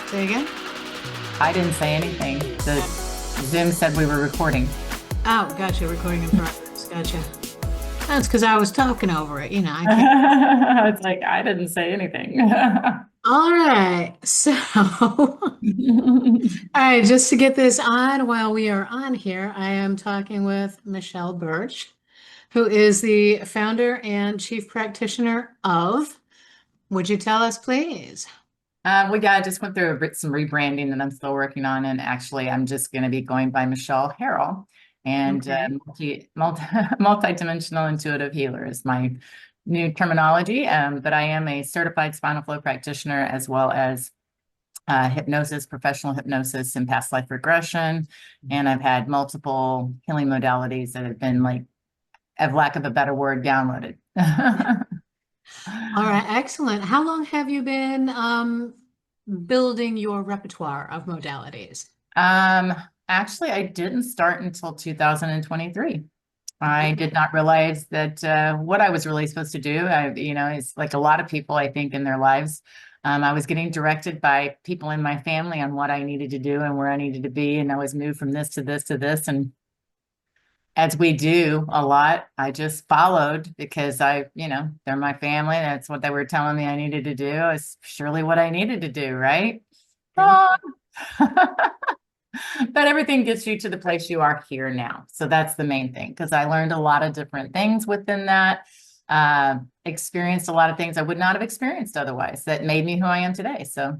Say again? I didn't say anything. The Zoom said we were recording. Oh, gotcha. Recording in progress. Gotcha. That's because I was talking over it. I can't. It's like I didn't say anything. All right. So, all right, just to get this on while we are on here, I am talking with Michele Birch, who is the founder and chief practitioner of, would you tell us, please? I just went through some rebranding that I'm still working on, and actually, I'm just going to be going by Michele Harrell, and Okay. multi-dimensional intuitive healer is my new terminology. But I am a certified spinal flow practitioner as well as hypnosis, professional hypnosis, and past life regression, and I've had multiple healing modalities that have been, like, of lack of a better word, downloaded. All right, excellent. How long have you been building your repertoire of modalities? Um, Actually, I didn't start until 2023. I did not realize that what I was really supposed to do. It's like a lot of people, I think, in their lives. I was getting directed by people in my family on what I needed to do and where I needed to be, and I was moved from this to this to this. And as we do a lot, I just followed because they're my family. That's what they were telling me I needed to do. It's surely what I needed to do, right? Okay. Oh. But everything gets you to the place you are here now. So that's the main thing, because I learned a lot of different things within that, experienced a lot of things I would not have experienced otherwise that made me who I am today. So,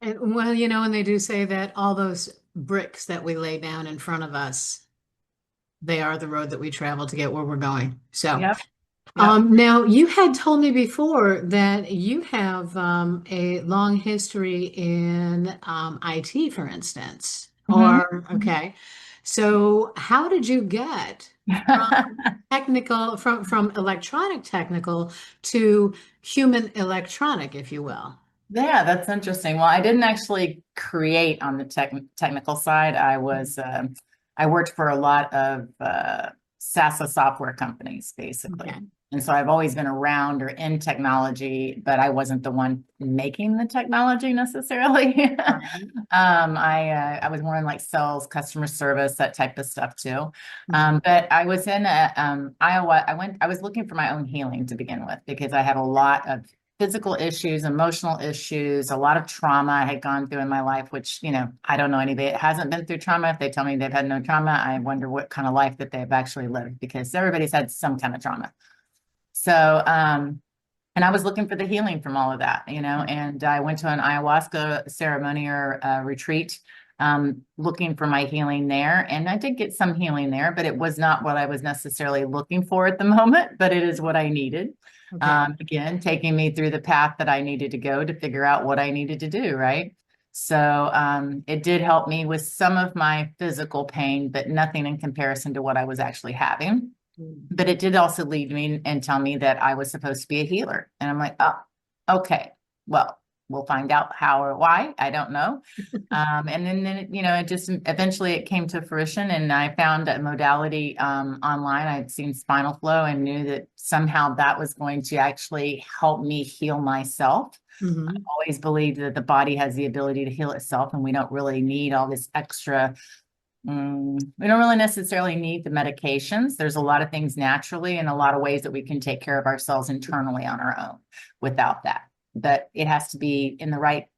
And well, and they do say that all those bricks that we lay down in front of us, they are the road that we travel to get where we're going. So, yep, yep. now you had told me before that you have a long history in IT, for instance. Mhm. Or, okay. So how did you get from technical, from electronic technical to human electronic, if you will? Yeah, that's interesting. Well, I didn't actually create on the technical side. I worked for a lot of SaaS software companies, basically. Okay. And so I've always been around or in technology, but I wasn't the one making the technology necessarily. Right. I was more in like sales, customer service, that type of stuff too. Mhm. But I was in Iowa. I was looking for my own healing to begin with because I had a lot of physical issues, emotional issues, a lot of trauma I had gone through in my life, which, I don't know anybody that hasn't been through trauma. If they tell me they've had no trauma, I wonder what kind of life that they've actually lived, because everybody's had some kind of trauma. So, and I was looking for the healing from all of that, and I went to an ayahuasca ceremony or retreat, looking for my healing there. And I did get some healing there, but it was not what I was necessarily looking for at the moment, but it is what I needed. Okay. Again, taking me through the path that I needed to go to figure out what I needed to do, right? So it did help me with some of my physical pain, but nothing in comparison to what I was actually having. Mm. But it did also lead me and tell me that I was supposed to be a healer. And I'm like, oh, okay, well, we'll find out how or why. I don't know. And then it just eventually it came to fruition, and I found a modality online. I'd seen spinal flow and knew that somehow that was going to actually help me heal myself. I've Mhm. always believed that the body has the ability to heal itself, and we don't really need all this extra. We don't really necessarily need the medications. There's a lot of things naturally and a lot of ways that we can take care of ourselves internally on our own without that. But it has to be in the right,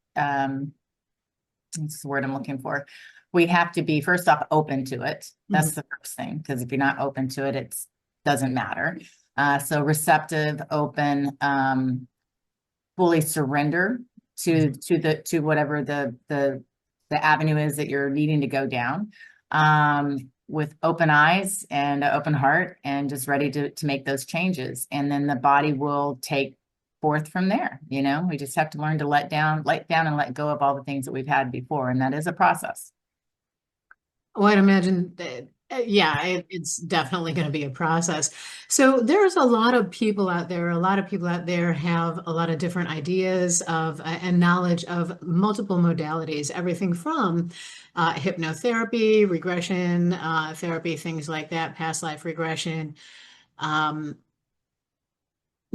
what's the word I'm looking for? We have to be, first off, open to it. That's Mhm. the first thing, because if you're not open to it, it doesn't matter. So receptive, open, fully surrender to whatever the avenue is that you're needing to go down, with open eyes and an open heart, and just ready to make those changes. And then the body will take forth from there. We just have to learn to let down and let go of all the things that we've had before. And that is a process. Well, I'd imagine that, yeah, it's definitely going to be a process. So there's a lot of people out there, a lot of people out there have a lot of different ideas of and knowledge of multiple modalities, everything from hypnotherapy, regression therapy, things like that, past life regression. Um,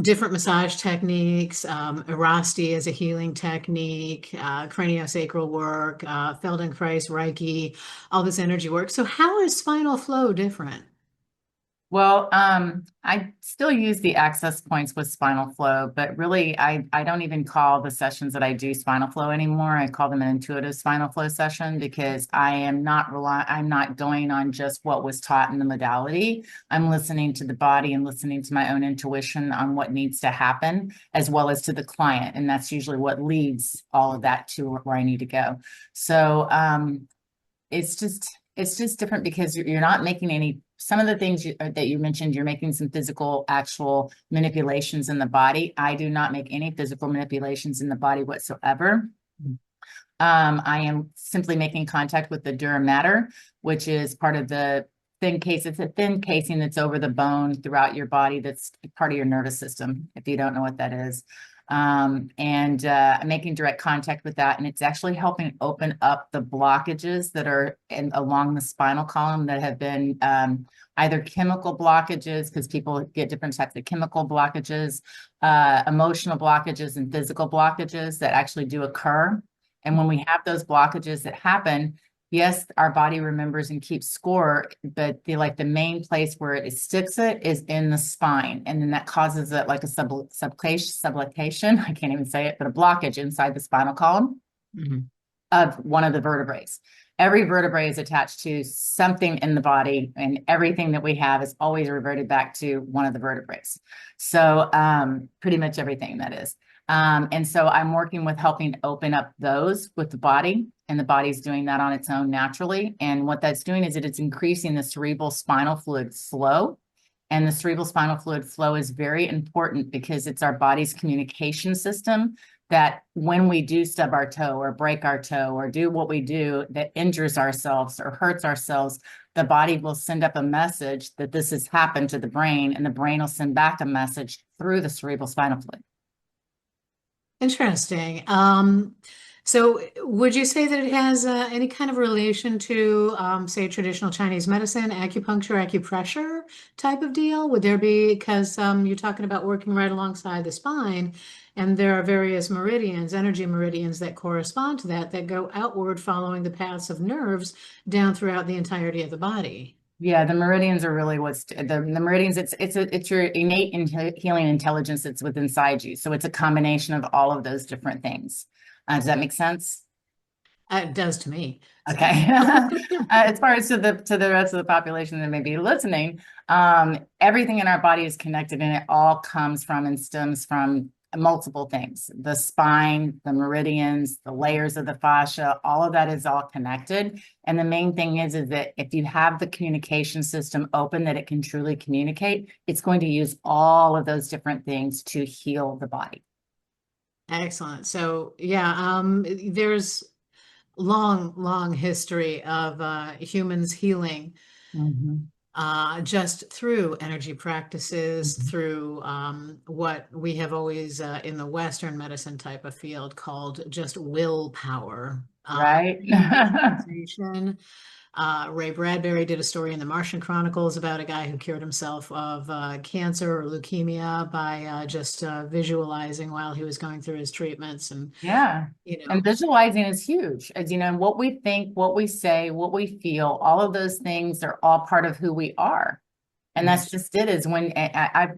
different massage techniques, Erasti as a healing technique, craniosacral work, Feldenkrais, Reiki, all this energy work. So how is spinal flow different? Well, I still use the access points with spinal flow, but really I don't even call the sessions that I do spinal flow anymore. I call them an intuitive spinal flow session because I'm not going on just what was taught in the modality. I'm listening to the body and listening to my own intuition on what needs to happen, as well as to the client. And that's usually what leads all of that to where I need to go. So it's just different because you're not making any some of the things that you mentioned. You're making some physical actual manipulations in the body. I do not make any physical manipulations in the body whatsoever. I am simply making contact with the dura mater, which is part of the thin case. It's a thin casing that's over the bone throughout your body. That's part of your nervous system, if you don't know what that is. And I'm making direct contact with that, and it's actually helping open up the blockages that are along the spinal column that have been either chemical blockages, because people get different types of chemical blockages, emotional blockages, and physical blockages that actually do occur. And when we have those blockages that happen, yes, our body remembers and keeps score, but the main place where it sticks it is in the spine. And then that causes it like a subluxation, I can't even say it, but a blockage inside the spinal column of one of the vertebrae. Every vertebrae is attached to something in the body, and everything that we have is always reverted back to one of the vertebrae. So pretty much everything that is. And so I'm working with helping open up those with the body, and the body's doing that on its own naturally. And what that's doing is it's increasing the cerebral spinal fluid flow. And the cerebral spinal fluid flow is very important because it's our body's communication system that when we do stub our toe or break our toe or do what we do that injures ourselves or hurts ourselves, the body will send up a message that this has happened to the brain, and the brain will send back a message through the cerebral spinal fluid. Interesting. So would you say that it has any kind of relation to, say, traditional Chinese medicine, acupuncture, acupressure type of deal? Would there be, because you're talking about working right alongside the spine, and there are various meridians, energy meridians that correspond to that, that go outward following the paths of nerves down throughout the entirety of the body. Yeah, the meridians are really what's the meridians. It's your innate healing intelligence that's within inside you. So it's a combination of all of those different things. Does that make sense? It does to me. So. Okay. As far as to the rest of the population that may be listening, everything in our body is connected, and it all comes from and stems from multiple things. The spine, the meridians, the layers of the fascia, all of that is all connected. And the main thing is that if you have the communication system open, that it can truly communicate, it's going to use all of those different things to heal the body. Excellent. So yeah, there's long history of humans healing Mm-hmm. just through energy practices, Mm-hmm. through what we have always in the Western medicine type of field called just willpower, Right? visualization. Ray Bradbury did a story in the Martian Chronicles about a guy who cured himself of cancer or leukemia by just visualizing while he was going through his treatments. And, Yeah. you And know, visualizing is huge. As you know, what we think, what we say, what we feel, all of those things are all part of who we are. And Mhm. that's just it is when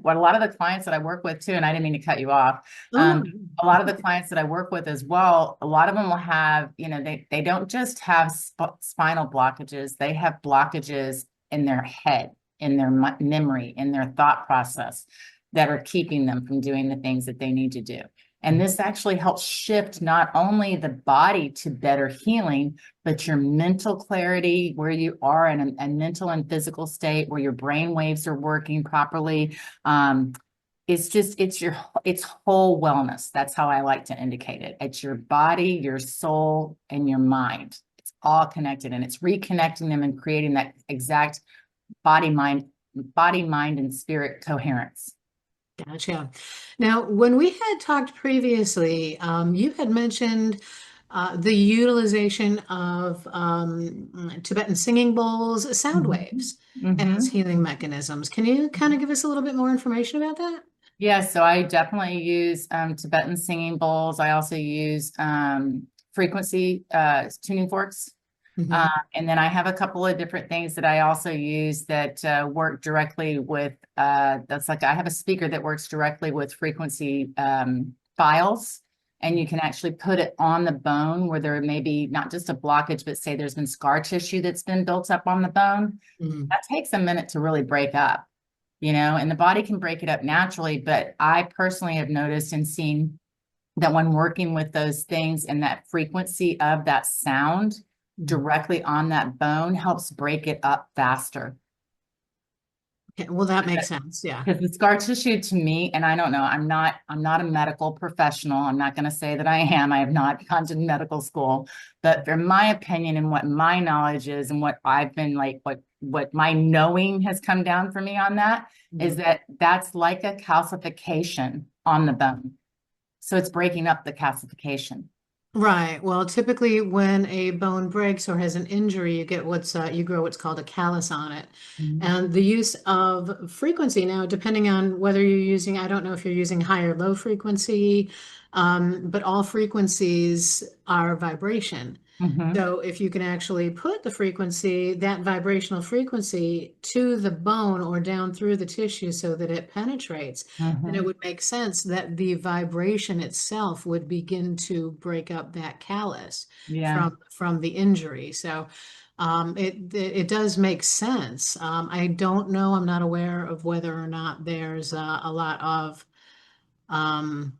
what a lot of the clients that I work with too, and I didn't mean to cut you off. Oh, no. A lot of the clients that I work with as well, a lot of them will have, they don't just have spinal blockages, they have blockages in their head, in their memory, in their thought process that are keeping them from doing the things that they need to do. And this actually helps shift not only the body to better healing, but your mental clarity, where you are in a mental and physical state, where your brain waves are working properly. It's whole wellness. That's how I like to indicate it. It's your body, your soul, and your mind. It's all connected, and it's reconnecting them and creating that exact body, mind, and spirit coherence. Gotcha. Now, when we had talked previously, you had mentioned the utilization of Tibetan singing bowls, sound Mhm. waves as Mhm. healing mechanisms. Can you kind of give us a little bit more information about that? Yeah, so I definitely use Tibetan singing bowls. I also use frequency tuning forks. Uh, Hmm. and then I have a couple of different things that I also use that work directly with that's like I have a speaker that works directly with frequency files. And you can actually put it on the bone where there may be not just a blockage, but say there's been scar tissue that's been built up on the bone. Hmm. That takes a minute to really break up, and the body can break it up naturally. But I personally have noticed and seen that when working with those things and that frequency of that sound directly on that bone helps break it up faster. Okay, well, that makes sense. Yeah. Because the scar tissue to me, and I don't know, I'm not a medical professional. I'm not going to say that I am. I have not gone to medical school, but from my opinion and what my knowledge is and what I've been like, what my knowing has come down for me on that is Mhm. that that's like a calcification on the bone. So it's breaking up the calcification. Right. Well, typically when a bone breaks or has an injury, you get you grow what's called a callus on it. Mhm. And the use of frequency now, depending on whether you're using, I don't know if you're using high or low frequency, but all frequencies are vibration. Mhm. So if you can actually put the frequency, that vibrational frequency to the bone or down through the tissue so that it penetrates, then it Mhm. would make sense that the vibration itself would begin to break up that callus Yeah. from the injury. So it does make sense. I don't know. I'm not aware of whether or not there's a lot of um,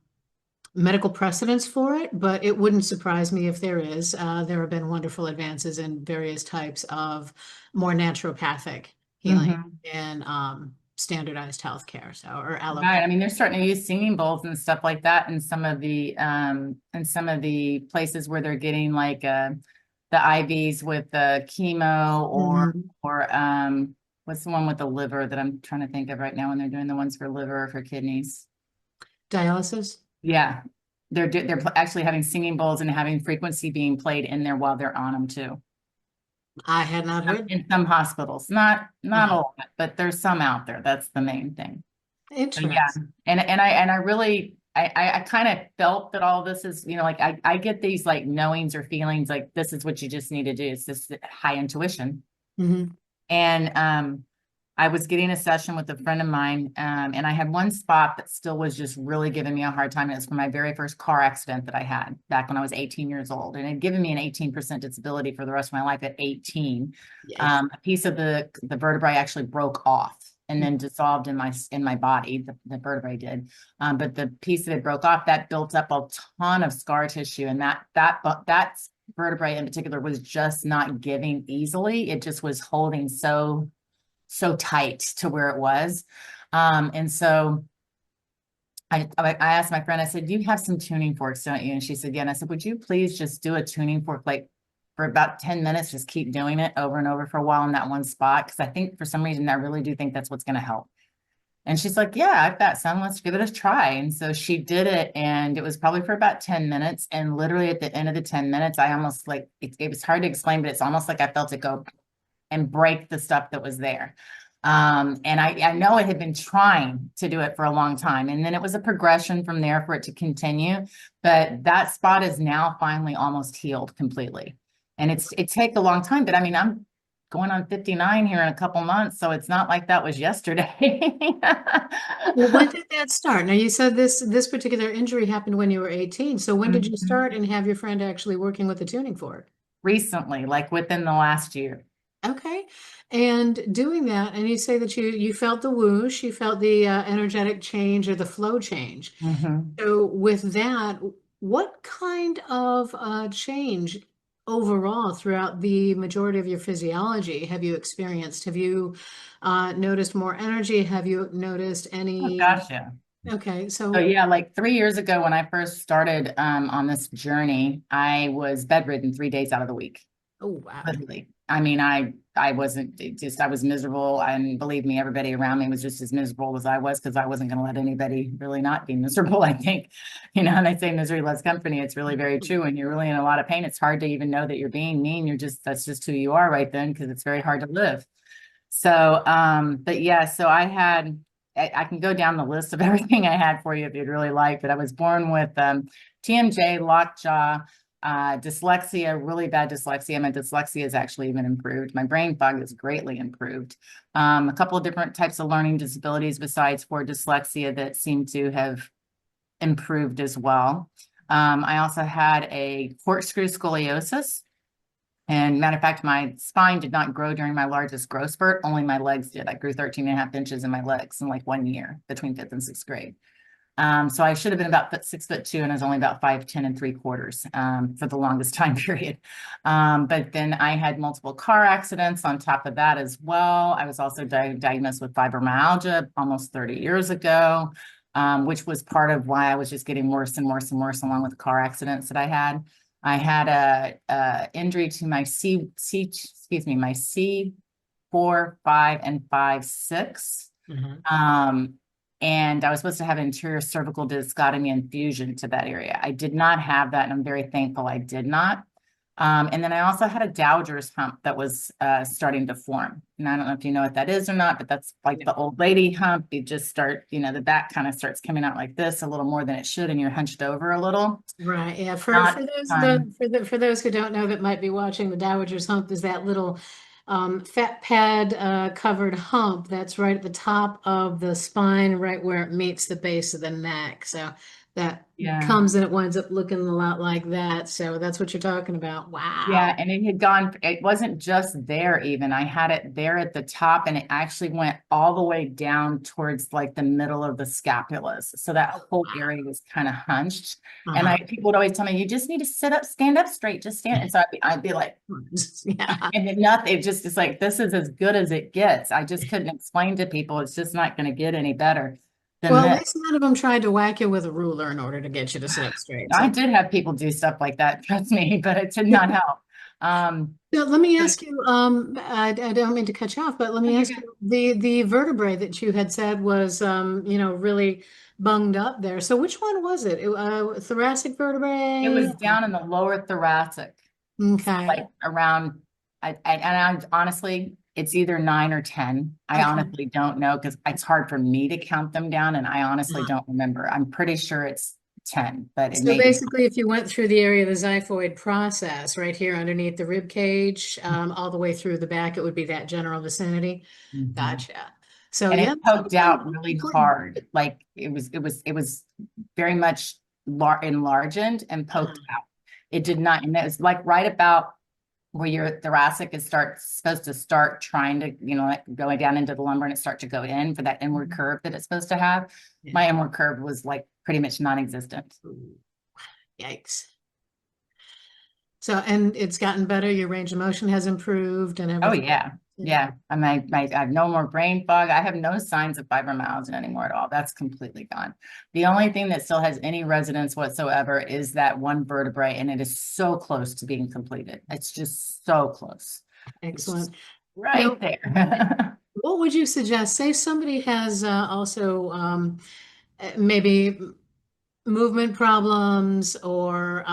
medical precedence for it, but it wouldn't surprise me if there is. There have been wonderful advances in various types of more naturopathic healing Mhm. and standardized healthcare, so or Right. allopathy. I mean, they're starting to use singing bowls and stuff like that in some of the places where they're getting like the IVs with the chemo Mhm. or what's the one with the liver that I'm trying to think of right now when they're doing the ones for liver or for kidneys. Dialysis? Yeah. They're actually having singing bowls and having frequency being played in there while they're on them too. I had not heard. In some hospitals, not a Yeah. lot, but there's some out there. That's the main thing. So yeah, Interesting. and I really I kind of felt that all this is, like I get these like knowings or feelings like this is what you just need to do. It's this high intuition. Hmm. And I was getting a session with a friend of mine, and I had one spot that still was just really giving me a hard time. And it was from my very first car accident that I had back when I was 18 years old. And it had given me an 18% disability for the rest of my life at 18. Yikes. A piece of the vertebrae actually broke off and then dissolved in my body. The vertebrae did. But the piece that it broke off, that built up a ton of scar tissue. And that vertebrae in particular was just not giving easily. It just was holding so tight to where it was. And so I asked my friend, I said, "Do you have some tuning forks, don't you?" And she said, "Yeah." And I said, "Would you please just do a tuning fork like for about 10 minutes, just keep doing it over and over for a while in that one spot? Because I think for some reason I really do think that's what's going to help." And she's like, "Yeah, I've got some. Let's give it a try." And so she did it, and it was probably for about 10 minutes. And literally at the end of the 10 minutes, I almost like it was hard to explain, but it's almost like I felt it go and break the stuff that was there. And I know it had been trying to do it for a long time. And then it was a progression from there for it to continue. But that spot is now finally almost healed completely. And it takes a long time, but I mean, I'm going on 59 here in a couple months. So it's not like that was yesterday. Well, when did that start? Now, you said this particular injury happened when you were 18. So when did you Mhm. start and have your friend actually working with the tuning fork? Recently, like within the last year. Okay. And doing that, and you say that you felt the whoosh, you felt the energetic change or the flow change. Mhm. So with that, what kind of change overall throughout the majority of your physiology have you experienced? Have you noticed more energy? Have you noticed Oh any? gosh, yeah. Okay, So so yeah, like 3 years ago when I first started on this journey, I was bedridden 3 days out of the week, oh wow. literally. I mean, I wasn't I was miserable, and believe me, everybody around me was just as miserable as I was because I wasn't going to let anybody really not be miserable. I think, and they say misery loves company. It's really very true. When you're really in a lot of pain, it's hard to even know that you're being mean. That's just who you are right then because it's very hard to live. So, but yeah, so I had I can go down the list of everything I had for you if you'd really like, but I was born with TMJ, lockjaw, dyslexia, really bad dyslexia. My dyslexia is actually even improved. My brain fog is greatly improved. A couple of different types of learning disabilities besides for dyslexia that seem to have improved as well. I also had a corkscrew scoliosis. And matter of fact, my spine did not grow during my largest growth spurt, only my legs did. I grew 13 and a half inches in my legs in like 1 year between fifth and sixth grade. So I should have been about 6'2", and I was only about 5'10" and 3/4 for the longest time period. But then I had multiple car accidents on top of that as well. I was also diagnosed with fibromyalgia almost 30 years ago, which was part of why I was just getting worse and worse and worse along with the car accidents that I had. I had a injury to my my C4, 5, and 5, 6. And I was supposed to have an anterior cervical discotomy infusion to that area. I did not have that, and I'm very thankful I did not. And then I also had a Dowager's hump that was starting to form. And I don't know if you know what that is or not, but that's like the old lady hump. You just start, the back kind of starts coming out like this a little more than it should, and you're hunched over a little. Right. Yeah. Not For those fun. for those who don't know that might be watching, the Dowager's hump is that little fat pad covered hump that's right at the top of the spine, right where it meets the base of the neck. So that Yeah. comes and it winds up looking a lot like that. So that's what you're talking about. Yeah, Wow. and it had gone, it wasn't just there even. I had it there at the top, and it actually went all the way down towards like the middle of the scapulas. So that Oh, whole area was kind of hunched. And wow. people would always tell me, you just need to sit up, stand up straight, just stand. And so I'd be like, Yeah. and then nothing, it's like, this is as good as it gets. I just couldn't explain to people, it's just not going to get any better than Well, at this. least none of them tried to whack you with a ruler in order to get you to sit up straight. I So did have people do stuff like that, trust me, but it did not help. now, let me But ask you, I don't mean to cut you off, but let no, me you're ask good. you, the vertebrae that you had said was, really bunged up there. So which one was it? Thoracic It vertebrae? was down in the lower thoracic, Okay. like around, and I honestly, it's either 9 or 10. I Okay. honestly don't know because it's hard for me to count them down, and I honestly don't remember. I'm pretty sure it's 10, but it So may be. basically, if you went through the area of the xiphoid process right here underneath the rib cage, all the way through the back, it would be that general vicinity. Mhm. Gotcha. So And yeah, it that's poked out important. really Important. hard. Like it was very much enlarged and poked Uh-huh. out. It did not, and it was like right about where your thoracic is supposed to start trying to, like going down into the lumbar, and it start to go in for that inward Mhm. curve that it's supposed to have. Yeah. My inward curve was like pretty much non-existent. Ooh, yikes. So, and it's gotten better. Your range of motion has improved and Oh everything. yeah. Yeah. Yeah. I have no more brain fog. I have no signs of fibromyalgia anymore at all. That's completely gone. The only thing that still has any resonance whatsoever is that one vertebrae, and it is so close to being completed. It's just so close. It's just Excellent. right Now, there. what would you suggest? Say somebody has also maybe movement problems or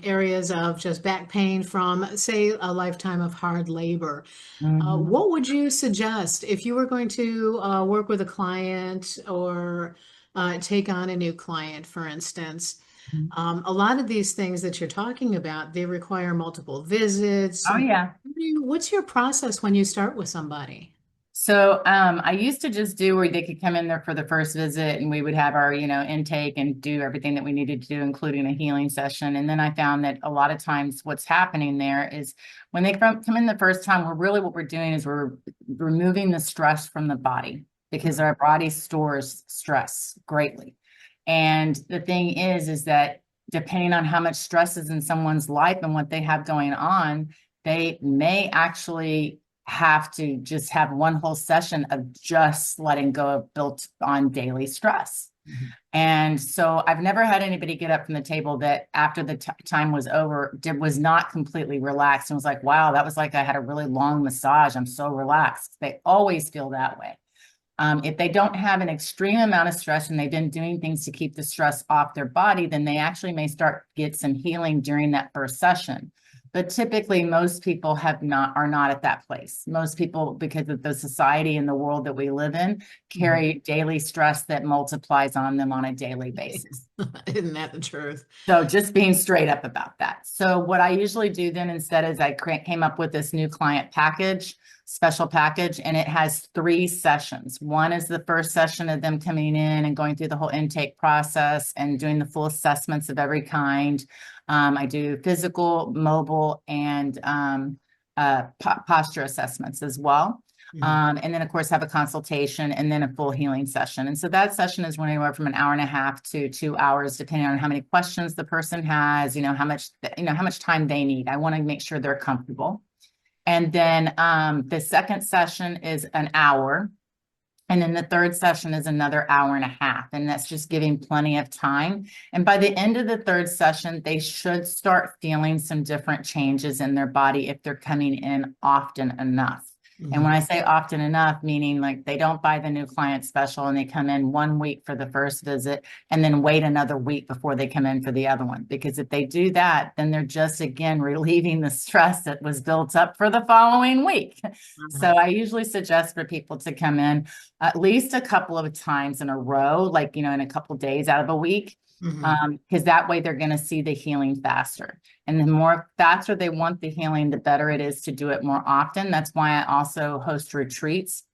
areas of just back pain from, say, a lifetime of hard labor. Mhm. What would you suggest if you were going to work with a client or take on a new client, for instance? A lot of these things that you're talking about, they require multiple visits. Oh yeah. What's your process when you start with somebody? So I used to just do where they could come in there for the first visit, and we would have our, intake and do everything that we needed to do, including a healing session. And then I found that a lot of times what's happening there is when they come in the first time, what we're doing is we're removing the stress from the body because our body stores stress greatly. And the thing is that depending on how much stress is in someone's life and what they have going on, they may actually have to just have one whole session of just letting go of built on daily stress. Mhm. And so I've never had anybody get up from the table that after the time was over was not completely relaxed and was like, wow, that was like I had a really long massage. I'm so relaxed. They always feel that way. If they don't have an extreme amount of stress and they've been doing things to keep the stress off their body, then they actually may start get some healing during that first session. But typically most people are not at that place. Most people, because of the society and the world that we live in, Mhm. carry daily stress that multiplies on them on a daily basis. Isn't that the truth? So just being straight up about that. So what I usually do then instead is I came up with this new client package, special package, and it has 3 sessions. One is the first session of them coming in and going through the whole intake process and doing the full assessments of every kind. I do physical, mobile, and posture assessments as well. Mhm. And then of course have a consultation and then a full healing session. And so that session is anywhere from an hour and a half to 2 hours, depending on how many questions the person has, how much time they need. I want to make sure they're comfortable. And then the second session is an hour. And then the third session is another hour and a half. And that's just giving plenty of time. And by the end of the third session, they should start feeling some different changes in their body if they're coming in often enough. And Mhm. when I say often enough, meaning like they don't buy the new client special and they come in 1 week for the first visit and then wait another week before they come in for the other one. Because if they do that, then they're just again relieving the stress that was built up for the following week. So Uh-huh. I usually suggest for people to come in at least a couple of times in a row, like, in a couple of days out of a week, Mhm. because that way they're going to see the healing faster. And the more faster they want the healing, the better it is to do it more often. That's why I also host retreats.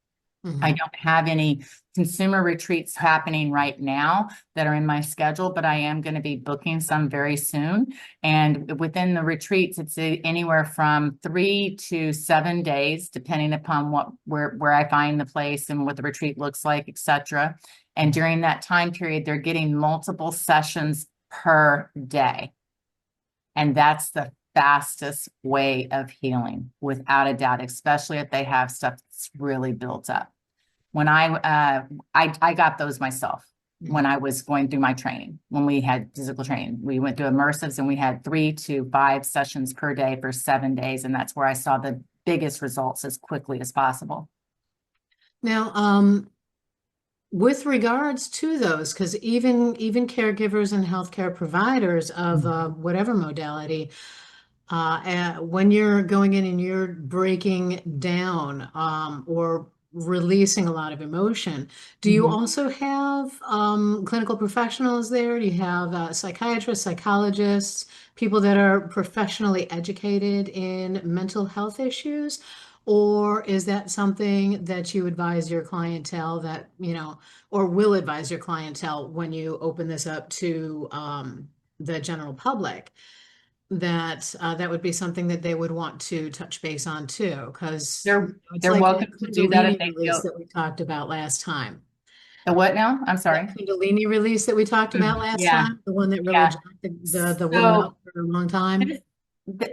I Mhm. don't have any consumer retreats happening right now that are in my schedule, but I am going to be booking some very soon. And within the retreats, it's anywhere from 3 to 7 days, depending upon where I find the place and what the retreat looks like, etc. And during that time period, they're getting multiple sessions per day. And that's the fastest way of healing, without a doubt, especially if they have stuff that's really built up. When I got those myself when Mhm. I was going through my training, when we had physical training. We went through immersives and we had 3 to 5 sessions per day for 7 days. And that's where I saw the biggest results as quickly as possible. Now, with regards to those, because even caregivers and healthcare providers of whatever modality, when you're going in and you're breaking down or releasing a lot of emotion, do you Mhm. also have clinical professionals there? Do you have psychiatrists, psychologists, people that are professionally educated in mental health issues? Or is that something that you advise your clientele that, or will advise your clientele when you open this up to the general public? That would be something that they would want to touch base on too, because it's They're like that welcome to do that if Kundalini they release feel that we talked about last time. the what now? I'm That sorry. Kundalini release that we talked about last Yeah, time, the one that really yeah. jacked the woman So up for a long time.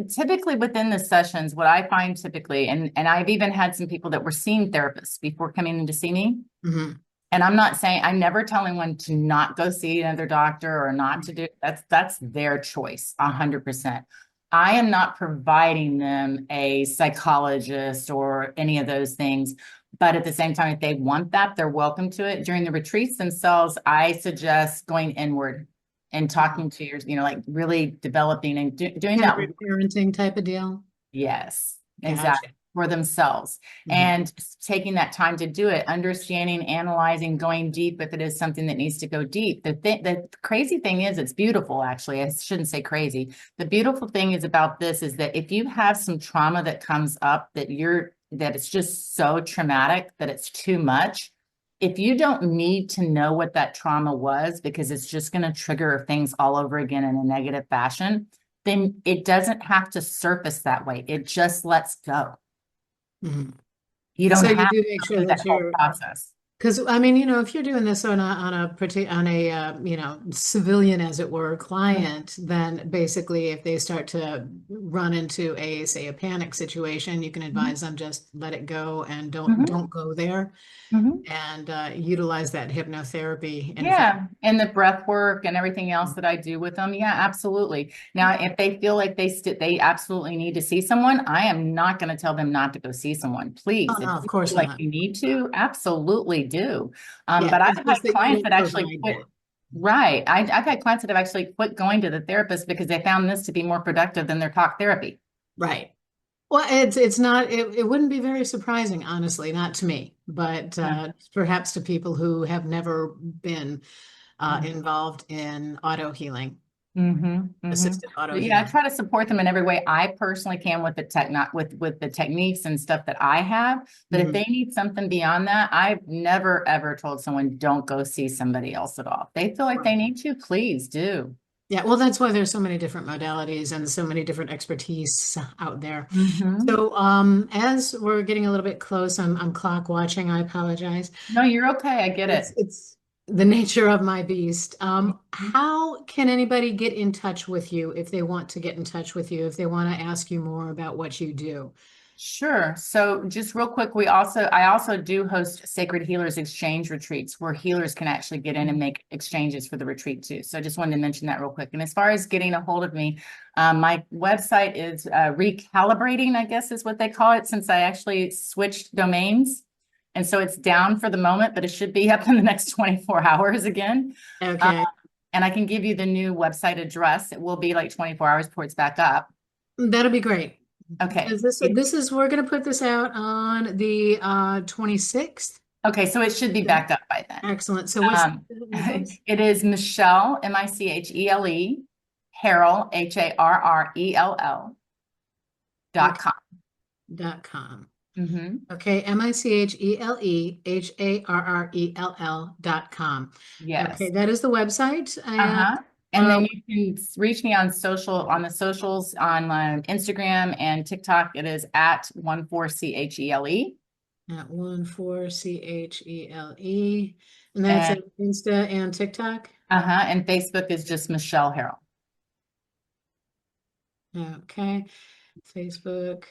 typically within the sessions, what I find typically, and I've even had some people that were seeing therapists before coming in to see me. Hmm. And I'm not saying, I never tell anyone to not go see another doctor or not to do, that's their choice, 100%. I am not providing them a psychologist or any of those things. But at the same time, if they want that, they're welcome to it. During the retreats themselves, I suggest going inward and talking to your, like really developing and doing Kind of that. reparenting type of deal. Yes, Gotcha. exactly. For themselves Hmm. and taking that time to do it, understanding, analyzing, going deep if it is something that needs to go deep. The crazy thing is, it's beautiful, actually. I shouldn't say crazy. The beautiful thing is about this is that if you have some trauma that comes up that it's just so traumatic that it's too much, if you don't need to know what that trauma was because it's just going to trigger things all over again in a negative fashion, then it doesn't have to surface that way. It just lets go. Hmm. You don't So you have do to make go sure through that that whole you're. process. Because I mean, if you're doing this on a civilian, as it were, client, then basically, if they start to run into say a panic situation, you can Mhm, advise them just let it go and don't mhm, don't go there, mhm. and utilize that hypnotherapy information. Yeah, and the breath work and everything else that I do with them. Yeah, absolutely. Now, if they feel like they absolutely need to see someone, I am not going to tell them not to go see someone. Oh Please, if no, of you course feel like not. you need to, absolutely do. Yeah, But I've it's had just that you clients don't that actually provide quit. that. Right. I've had clients that have actually quit going to the therapist because they found this to be more productive than their talk therapy. Right. Well, it's not it wouldn't be very surprising, honestly, not to me, but perhaps to people who have never been involved in auto healing, Mm-hmm, mm-hmm. assisted auto But yeah, I healing. try to support them in every way I personally can with the tech, not with the techniques and stuff that I have. But if Mhm. they need something beyond that, I've never ever told someone don't go see somebody else at all. If they feel like they need to, please do. Yeah, well, that's why there's so many different modalities and so many different expertise out there. Mm-hmm. So, as we're getting a little bit close, I'm clock watching. I apologize. No, you're okay. I get it. It's the nature of my beast. How can anybody get in touch with you if they want to get in touch with you, if they want to ask you more about what you do? Sure. So just real quick, I also do host Sacred Healers Exchange retreats where healers can actually get in and make exchanges for the retreat too. So I just wanted to mention that real quick. And as far as getting a hold of me, my website is recalibrating, I guess is what they call it, since I actually switched domains. And so it's down for the moment, but it should be up in the next 24 hours again. Uh, Okay, and I can give you the new website address. It will be like 24 hours before it's back up. that'll be great. Okay. Is this is we're going to put this out on the 26th. Okay, so it should be backed up by then. Excellent. So what's Um, the address? it is Michele, Michele, Harrell, Harrell Okay, .com. .com. Mm-hmm. Okay, MICHELEHARRELL.com. Okay, Yes. that is the website. And Uh-huh. And uh, then you can reach me on the socials on Instagram and TikTok. It is at 14CHELE. at 14CHELE. And that's And at Insta and TikTok. and Facebook is just Michele Harrell. Okay, Facebook.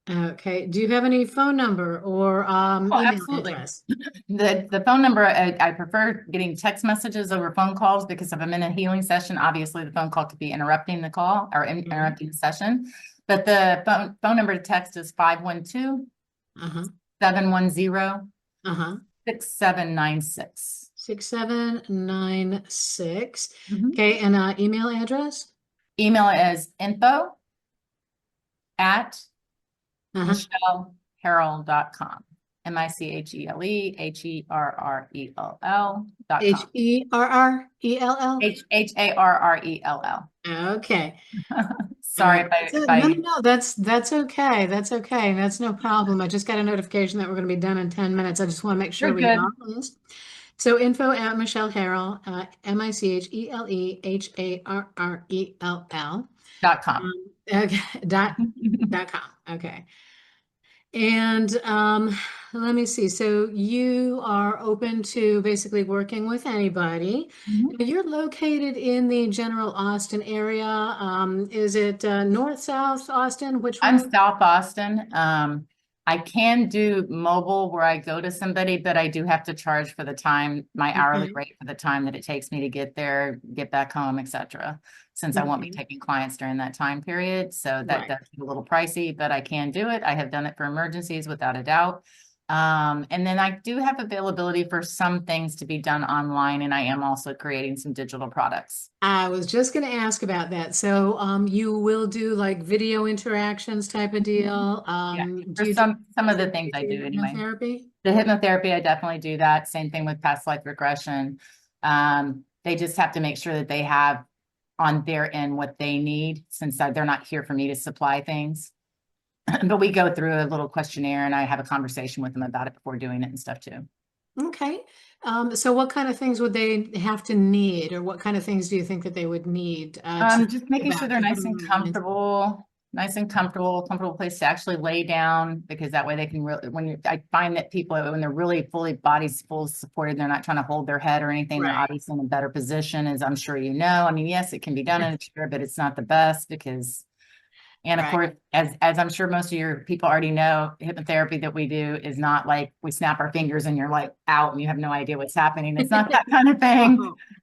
Okay, do you have any phone number or Oh, email absolutely. address? The phone number, I prefer getting text messages over phone calls because if I'm in a healing session, obviously the phone call could be interrupting the call or Mhm. interrupting the session. But the phone number to text is 512 Uh-huh, 710 uh-huh. 6796. 6796. Mhm. Okay, and email address? Email is info at Uh-huh. michelleharrell.com. MICHELEHERRELL.com. HERRELL. HHARRELL. Okay. Sorry That's if it. No, no, I, no. That's okay. That's okay. That's no problem. I just got a notification that we're going to be done in 10 minutes. I just want to make sure you're we hit all good. this. So info at Michele Harrell, MICHELEHARRELL. .com. Okay, dot com. Okay. And let me see. So you are open to basically working with anybody. Mhm. Now, you're located in the general Austin area. Is it north, south Austin? Which I'm one? South Austin. I can do mobile where I go to somebody, but I do have to charge for the time, my hourly Okay. rate for the time that it takes me to get there, get back home, etc. Since I won't be Mhm. taking clients during that time period. So that Right. does get a little pricey, but I can do it. I have done it for emergencies without a doubt. And then I do have availability for some things to be done online, and I am also creating some digital products. I was just going to ask about that. So you will do like video interactions type of deal. Yeah, Do for you do some of the things I do anyway. hypnotherapy? The hypnotherapy, I definitely do that. Same thing with past life regression. They just have to make sure that they have on their end what they need since they're not here for me to supply things. But we go through a little questionnaire and I have a conversation with them about it before doing it and stuff too. Okay. So what kind of things would they have to need, or what kind of things do you think that they would need to think Just making sure about they're to put them in the right mindset? nice and comfortable place to actually lay down because that way they can really, I find that people, when they're really fully bodies full supported, they're not trying to hold their head or anything. They're Right. obviously in a better position, as I'm sure you know. I mean, yes, it can be done in a chair, but it's not the best because and of Right. course, as I'm sure most of your people already know, hypnotherapy that we do is not like we snap our fingers and you're like out and you have no idea what's happening. It's not that kind of thing.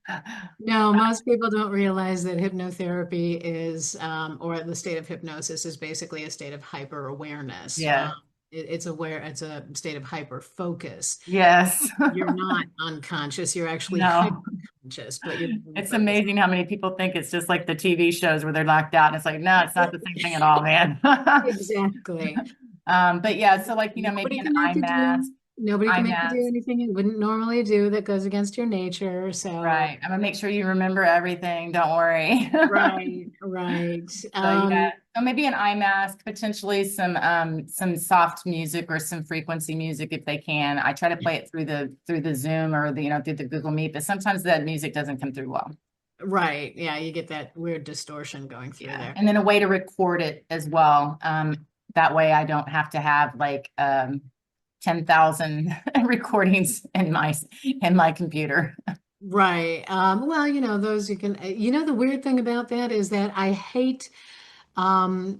Oh, no, most people don't realize that hypnotherapy is, or the state of hypnosis is basically a state of hyper awareness. Yeah. It's a state of hyper focus. Yes. You're not unconscious, you're actually hyper No. conscious, but you're It's focused. amazing how many people think it's just like the TV shows where they're locked out. And it's like, no, it's not the same thing at all, man. Exactly. But yeah, so like, maybe Nobody an can make eye you mask, do, nobody can make you do mask. anything you wouldn't normally do that goes against your nature. So, Right. I'm gonna make sure you remember everything. Don't worry. right, right. So yeah, so maybe an eye mask, potentially some soft music or some frequency music if they can. I try to play it through the Zoom or the through the Google Meet, but sometimes that music doesn't come through well. Right. Yeah, you get that weird distortion going through Yeah. there. And then a way to record it as well. That way I don't have to have like 10,000 recordings in my computer. Right. Well, those you can, the weird thing about that is that I hate um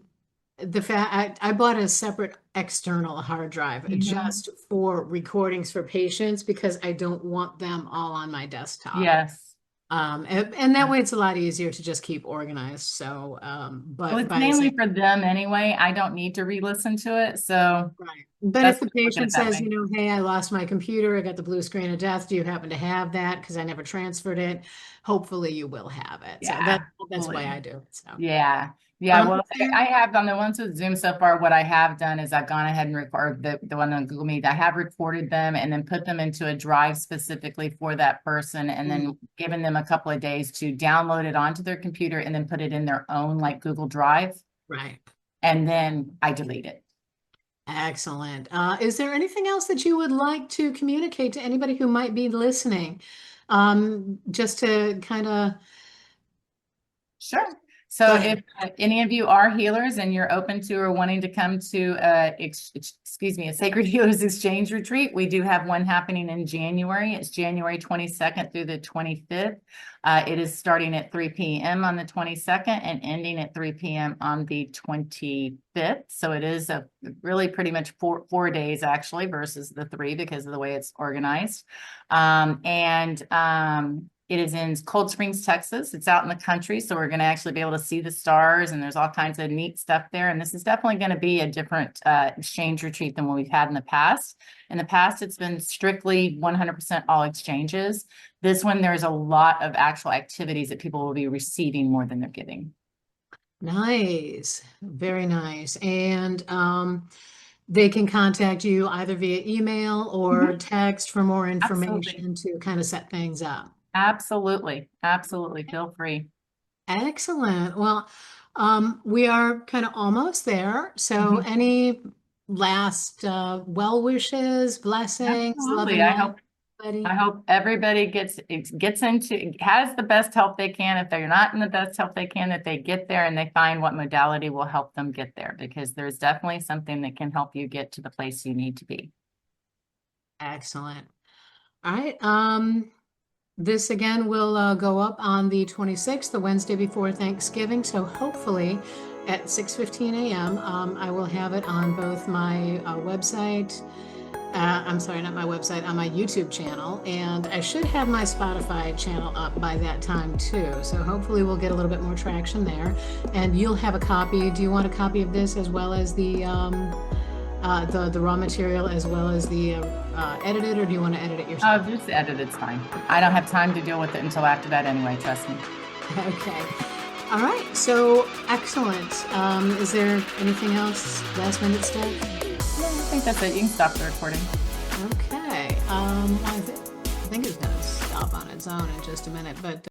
the fact I bought a separate external hard drive Mhm. just for recordings for patients because I don't want them all on my desktop. Yes. And that way it's a lot easier to just keep organized. So, Well, but it's by the mainly same, for them anyway. I don't need to re-listen to it. So right. But that's if the look at patient it that says, way. hey, I lost my computer, I got the blue screen of death, do you happen to have that? Because I never transferred it. Hopefully you will have it. So Yeah, that's why fully. I do it. So, Yeah. Yeah. Well, is there, I have on the ones with Zoom so far, what I have done is I've gone ahead and recorded the one on Google Meet. I have recorded them and then put them into a drive specifically for that person and mm, then given them a couple of days to download it onto their computer and then put it in their own like Google Drive. right. And then I delete it. Excellent. Is there anything else that you would like to communicate to anybody who might be listening? Just to kind of Sure. go So ahead. if any of you are healers and you're open to or wanting to come to excuse me, a Sacred Healers Exchange retreat, we do have one happening in January. It's January 22nd through the 25th. It is starting at 3 p.m. on the 22nd and ending at 3 p.m. on the 25th. So it is a really pretty much four days actually versus the 3 because of the way it's organized. It is in Cold Springs, Texas. It's out in the country, so we're going to actually be able to see the stars, and there's all kinds of neat stuff there. And this is definitely going to be a different exchange retreat than what we've had in the past. In the past, it's been strictly 100% all exchanges. This one, there's a lot of actual activities that people will be receiving more than they're giving. Nice. Very nice. And they can contact you either via email or Mhm. text for more Absolutely. information to kind of set things up. Absolutely. Absolutely. Feel free. Excellent. Well, we are kind of almost there. So, Mhm. any last well wishes, blessings, love Absolutely. and light, I buddy? hope everybody has the best help they can. If they're not in the best help they can, that they get there and they find what modality will help them get there because there's definitely something that can help you get to the place you need to be. Excellent. All right. This again will go up on the 26th, the Wednesday before Thanksgiving. So hopefully at 6:15 a.m. I will have it on both my website. I'm sorry, not my website, on my YouTube channel. And I should have my Spotify channel up by that time too. So hopefully we'll get a little bit more traction there. And you'll have a copy. Do you want a copy of this as well as the raw material as well as the edited, or do you want to edit it Oh, yourself? just edit, it's fine. I don't have time to deal with it until after that anyway, trust me. Okay. All right. So excellent. Is there anything else? Last minute stuff? Yeah, I think that's it. You can stop the recording. Okay. I think it's going to stop on its own in just a minute, but.